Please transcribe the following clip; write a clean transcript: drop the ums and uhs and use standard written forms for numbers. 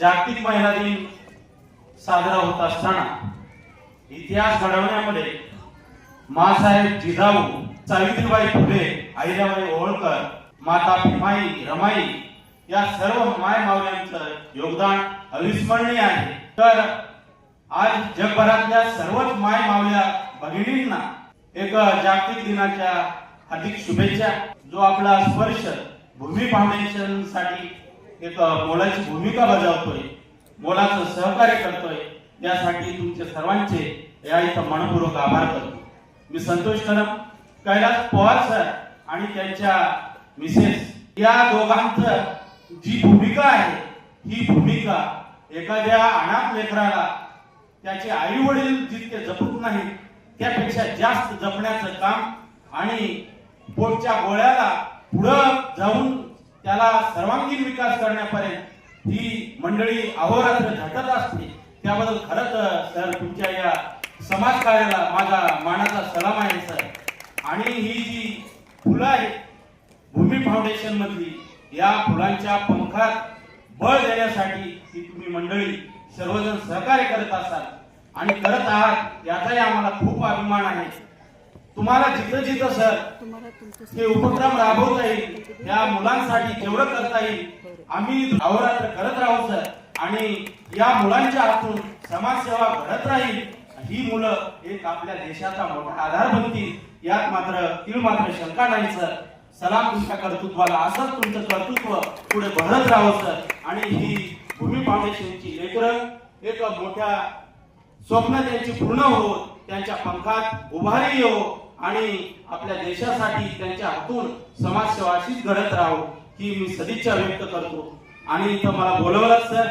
जागतिक महिला दिन साजरा होत असताना इतिहास घडवण्यामध्ये मासाहेब जिजाऊ, सावित्रीबाई फुले, अहिल्याबाई होळकर, माता भीमाई, रमाई या सर्व माय मावल्यांचं योगदान अविस्मरणीय आहे। तर आज जगभरातल्या सर्वच माय मावल्या भगिनींना एक जागतिक दिनाच्या हार्दिक शुभेच्छा। जो आपला स्पर्श भूमी फाउंडेशन साठी एक मोलाची भूमिका बजावतोय, मोलाचं सहकार्य करतोय, यासाठी तुमचे सर्वांचे या इथं मनपूर्वक आभार करतो। मी संतोष कदम, कैलास पवार सर आणि त्यांच्या मिसेस या दोघांचं जी भूमिका आहे, ही भूमिका एखाद्या अनाथ लेकराला त्याचे आई वडील जितके जपत नाहीत त्यापेक्षा जास्त जपण्याचं काम आणि पोटच्या गोळ्याला पुढं जाऊन त्याला सर्वांगीण विकास करण्यापर्यंत ही मंडळी अहोरात्र झटत असते। त्याबद्दल खरंच सर तुमच्या या समाज कार्याला माझा मानाचा सलाम आहे सर। आणि ही जी फुलं आहेत भूमी फाउंडेशन मधली, या फुलांच्या पंखात बळ देण्यासाठी ही तुम्ही मंडळी सर्वजण सहकार्य करत असाल आणि करत आहात, याचाही आम्हाला खूप अभिमान आहे। तुम्हाला जिथं जिथं सर हे उपक्रम राबवता येईल, त्या मुलांसाठी जेवढं करता येईल आम्ही अहोरात्र करत राहू सर। आणि या मुलांच्या हातून समाजसेवा घडत राहील, ही मुलं एक आपल्या देशाचा मोठा आधार बनतील, यात मात्र तीळ मात्र शंका नाही सर। सलाम तुमच्या कर्तृत्वाला, असंच तुमचं कर्तृत्व पुढे बढत राहावं सर। आणि ही भूमी फाउंडेशनची लेकरं एक मोठ्या स्वप्न त्यांची पूर्ण हो, त्यांच्या पंखात उभारी येऊ आणि आपल्या देशासाठी त्यांच्या हातून समाजसेवा अशीच घडत राहो, ही मी सदिच्छा व्यक्त करतो। आणि इथं मला बोलवलं सर।